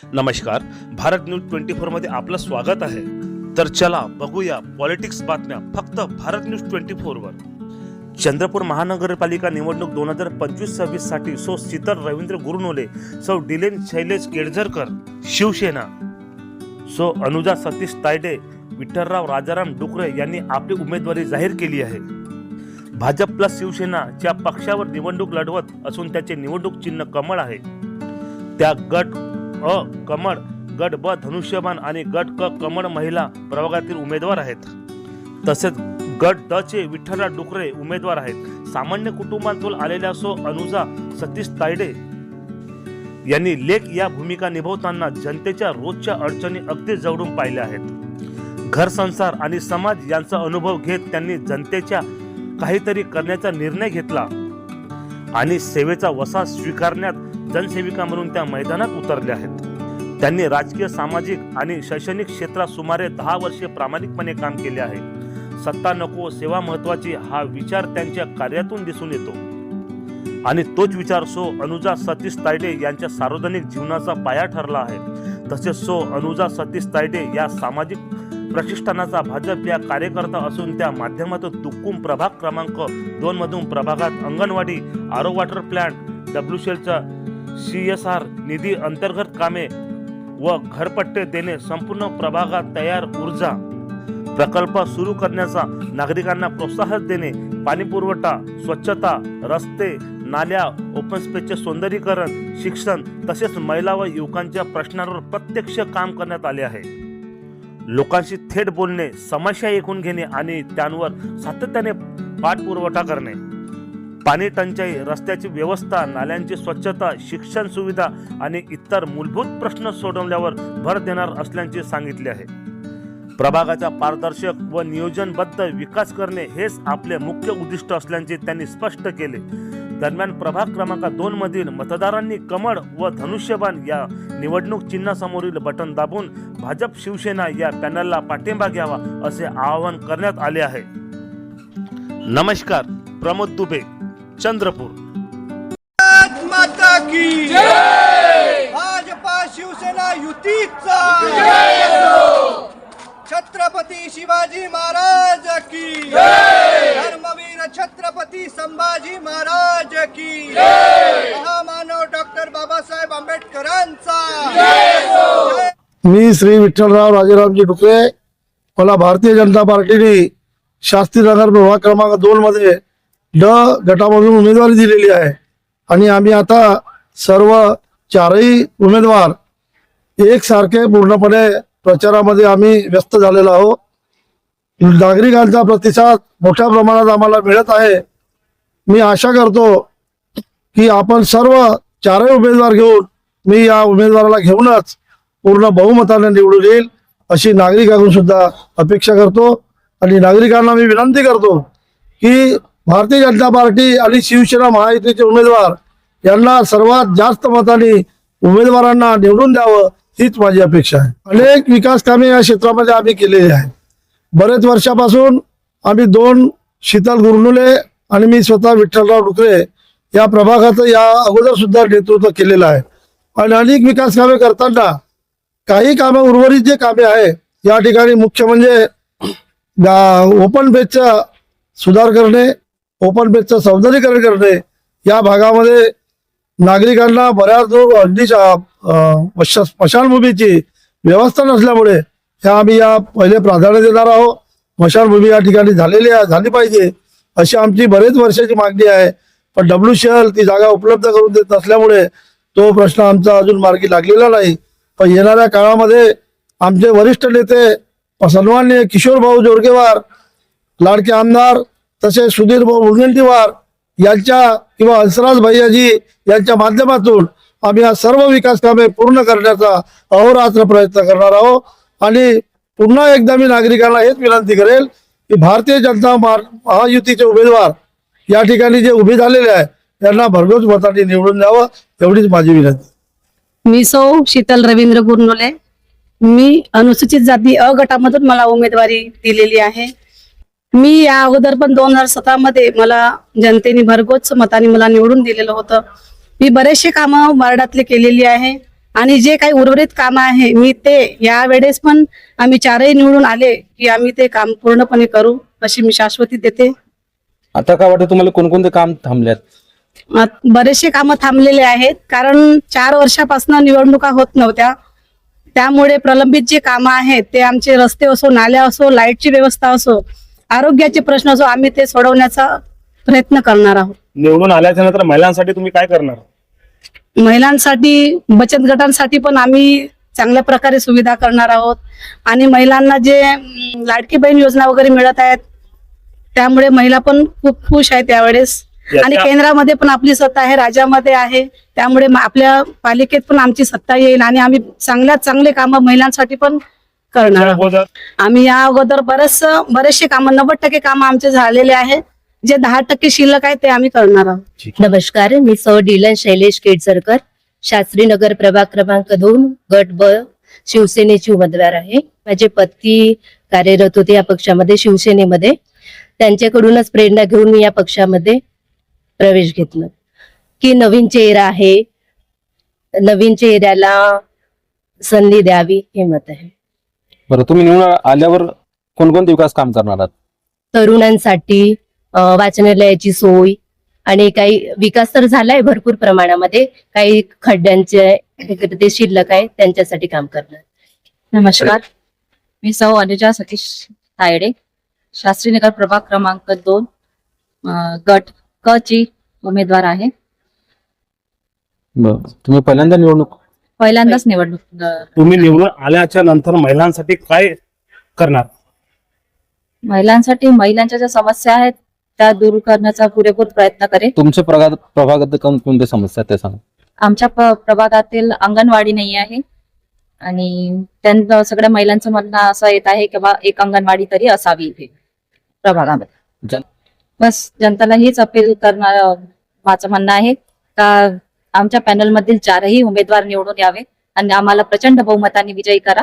नमस्कार. भारत न्यूज 24 मध्ये आपलं स्वागत आहे. तर चला बघूया पॉलिटिक्स बातम्या फक्त भारत न्यूज 24 वर. चंद्रपूर महानगरपालिका निवडणूक 2025-26 साठी सौ शीतल रवींद्र गुरुनोले, सौ डिलेन शैलेश केळझरकर शिवसेना, सौ अनुजा सतीश तायडे, विठ्ठलराव राजाराम डुकरे यांनी आपली उमेदवारी जाहीर केली आहे. भाजप प्लस शिवसेनाच्या पक्षावर निवडणूक लढवत असून त्याचे निवडणूक चिन्ह कमळ आहे. त्या गट अ कमळ, गट ब धनुष्यबाण आणि गट क कमळ महिला प्रभागातील उमेदवार आहेत. तसेच गट ड चे विठ्ठलराव डुकरे उमेदवार आहेत. सामान्य कुटुंबातून आलेल्या सौ अनुजा सतीश तायडे यांनी लेख या भूमिका निभावताना जनतेच्या रोजच्या अडचणी अगदी जवळून पाहिल्या आहेत. घर संसार आणि समाज यांचा अनुभव घेत त्यांनी जनतेच्या काहीतरी करण्याचा निर्णय घेतला आणि सेवेचा वसा स्वीकारण्यात जनसेविका म्हणून त्या मैदानात उतरल्या आहेत. त्यांनी राजकीय, सामाजिक आणि शैक्षणिक क्षेत्रात सुमारे 10 वर्षे प्रामाणिकपणे काम केले आहे. सत्ता नको, सेवा महत्वाची हा विचार त्यांच्या कार्यातून दिसून येतो आणि तोच विचार सौ अनुजा सतीश तायडे यांच्या सार्वजनिक जीवनाचा पाया ठरला आहे. तसेच सौ अनुजा सतीश तायडे या सामाजिक प्रतिष्ठानाचा भाजप या कार्यकर्ता असून त्या माध्यमातून तुक्कुम प्रभाग क्रमांक 2 मधून प्रभागात अंगणवाडी, आरो वॉटर प्लांट, डब्ल्यूसीएलचा CSR निधी अंतर्गत कामे व घरपट्टे देणे, संपूर्ण प्रभागात तयार ऊर्जा प्रकल्प सुरू करण्याचा, नागरिकांना प्रोत्साहन देणे, पाणी पुरवठा, स्वच्छता, रस्ते, नाल्या, ओपन स्पेसचे सौंदर्यीकरण, शिक्षण तसेच महिला व युवकांच्या प्रश्नांवर प्रत्यक्ष काम करण्यात आले आहे. लोकांशी थेट बोलणे, समस्या ऐकून घेणे आणि त्यांवर सातत्याने पाठपुरावा करणे, पाणी टंचाई, रस्त्याची व्यवस्था, नाल्यांची स्वच्छता, शिक्षण सुविधा आणि इतर मूलभूत प्रश्न सोडवण्यावर भर देणार असल्याचे सांगितले आहे. प्रभागाचा पारदर्शक व नियोजनबद्ध विकास करणे हेच आपले मुख्य उद्दिष्ट असल्याचे त्यांनी स्पष्ट केले. दरम्यान प्रभाग क्रमांक 2 मधील मतदारांनी कमळ व धनुष्यबाण या निवडणूक चिन्हासमोरील बटन दाबून भाजप शिवसेना या पॅनलला पाठिंबा घ्यावा असे आवाहन करण्यात आले आहे. नमस्कार. प्रमोद दुबे, चंद्रपूर. माता की जय. भाजपा शिवसेना युतीचा जय असो. छत्रपती शिवाजी महाराज की जय. धर्मवीर छत्रपती संभाजी महाराज की जय. महामानव डॉक्टर बाबासाहेब आंबेडकरांचा जय असो. मी श्री विठ्ठलराव राजारामजी डुकरे, मला भारतीय जनता पार्टीने शास्त्रीनगर प्रभाग क्रमांक 2 मध्ये ड गटामधून उमेदवारी दिलेली आहे आणि आम्ही आता सर्व चारही उमेदवार एकसारखे पूर्णपणे प्रचारामध्ये आम्ही व्यस्त झालेलो आहोत. नागरिकांचा प्रतिसाद मोठ्या प्रमाणात आम्हाला मिळत आहे. मी आशा करतो की आपण सर्व चारही उमेदवार घेऊन मी या उमेदवाराला घेऊनच पूर्ण बहुमताने निवडून येईल अशी नागरिकांकडून सुद्धा अपेक्षा करतो आणि नागरिकांना मी विनंती करतो की भारतीय जनता पार्टी आणि शिवसेना महायुतीचे उमेदवार यांना सर्वात जास्त मताने उमेदवारांना निवडून द्यावं हीच माझी अपेक्षा आहे. अनेक विकास कामे या क्षेत्रामध्ये आम्ही केलेली आहेत. बरेच वर्षापासून आम्ही 2 शीतल गुरुनोले आणि मी स्वतः विठ्ठलराव डुकरे या प्रभागाचं या अगोदर सुद्धा नेतृत्व केलेलं आहे आणि अनेक विकास कामे करताना काही कामे, उर्वरित जे कामे आहे या ठिकाणी मुख्य म्हणजे ओपन बेसचा सुधार करणे, ओपन बेसचं सौंदर्यीकरण करणे. या भागामध्ये नागरिकांना बऱ्याच दूर स्मशानभूमीची व्यवस्था नसल्यामुळे ह्या आम्ही या पहिले प्राधान्य देणार आहोत. स्मशानभूमी या ठिकाणी झाली पाहिजे अशी आमची बरेच वर्षाची मागणी आहे. पण WCL ती जागा उपलब्ध करून देत नसल्यामुळे तो प्रश्न आमचा अजून मार्गी लागलेला नाही. पण येणाऱ्या काळामध्ये आमचे वरिष्ठ नेते सन्माननीय किशोर भाऊ जोरगेवार, लाडके आमदार तसेच सुधीर भाऊ मुनगंटीवार यांच्या किंवा हंसराज भैयाजी यांच्या माध्यमातून आम्ही या सर्व विकास कामे पूर्ण करण्याचा अहोरात्र प्रयत्न करणार आहोत. आणि पुन्हा एकदा मी नागरिकांना हेच विनंती करेल की भारतीय जनता महायुतीचे उमेदवार या ठिकाणी जे उभे झालेले आहेत त्यांना भरघोस मताने निवडून द्यावं एवढीच माझी विनंती. मी सौ शीतल रवींद्र गुरुनोले, मी अनुसूचित जाती अ गटामधून मला उमेदवारी दिलेली आहे. मी या अगोदर पण 2017 मध्ये मला जनतेने भरघोस मताने मला निवडून दिलेलं होतं. मी बरेचसे कामं वार्डातले केलेली आहे आणि जे काही उर्वरित काम आहे मी ते या वेळेस पण आम्ही चारही निवडून आले की आम्ही ते काम पूर्णपणे करू अशी मी शाश्वती देते. आता काय वाटतं तुम्हाला कोणकोणते काम थांबल्यात? बरेचसे कामं थांबलेले आहेत कारण 4 वर्षापासून निवडणुका होत नव्हत्या. त्यामुळे प्रलंबित जे कामं आहेत ते आमचे रस्ते असो, नाल्या असो, लाईटची व्यवस्था असो, आरोग्याचे प्रश्न असो, आम्ही ते सोडवण्याचा प्रयत्न करणार आहोत. निवडून आल्याच्या नंतर महिलांसाठी तुम्ही काय करणार? महिलांसाठी बचत गटांसाठी पण आम्ही चांगल्या प्रकारे सुविधा करणार आहोत आणि महिलांना जे लाडकी बहीण योजना वगैरे मिळत आहेत त्यामुळे महिला पण खूप खुश आहेत यावेळेस. आणि केंद्रामध्ये पण आपली सत्ता आहे, राज्यामध्ये आहे, त्यामुळे आपल्या पालिकेत पण आमची सत्ता येईल आणि आम्ही चांगल्यात चांगले कामं महिलांसाठी पण करणार आहोत. आम्ही या अगोदर बरेचसे कामं 90% कामं आमचे झालेले आहे. जे 10% शिल्लक आहे ते आम्ही करणार आहोत. नमस्कार, मी सौ डीलन शैलेश केडसरकर, शास्त्रीनगर प्रभाग क्रमांक 2 गट ब शिवसेनेची उमेदवार आहे. माझे पती कार्यरत होते या पक्षामध्ये, शिवसेनेमध्ये. त्यांच्याकडूनच प्रेरणा घेऊन मी या पक्षामध्ये प्रवेश घेतला की नवीन चेहरा आहे, नवीन चेहऱ्याला संधी द्यावी हे मत आहे. बरं, तुम्ही निवडून आल्यावर कोणकोणते विकास काम करणार आहात? तरुणांसाठी वाचनालयाची सोय आणि काही विकास तर झालाय भरपूर प्रमाणामध्ये, काही खड्ड्यांचे ते शिल्लक आहे त्यांच्यासाठी काम करणार. नमस्कार, मी सौ अनुजा सतीश तायडे, शास्त्रीनगर प्रभाग क्रमांक 2 गट क ची उमेदवार आहे. बरं, तुम्ही पहिल्यांदाच निवडणूक तुम्ही निवडून आल्याच्या नंतर महिलांसाठी काय करणार? महिलांच्या ज्या समस्या आहेत त्या दूर करण्याचा पुरेपूर प्रयत्न करेल. तुमच्या प्रभागात कोणकोणत्या समस्या आहेत ते सांगा. आमच्या प्रभागातील अंगणवाडी नाही आहे आणि त्यांचं सगळ्या महिलांचं म्हणणं असं येत आहे की बा एक अंगणवाडी तरी असावी इथे प्रभागामध्ये. बस जनताला हीच अपील करणार माझं म्हणणं आहे का आमच्या पॅनल मधील 4ही उमेदवार निवडून यावे आणि आम्हाला प्रचंड बहुमताने विजयी करा.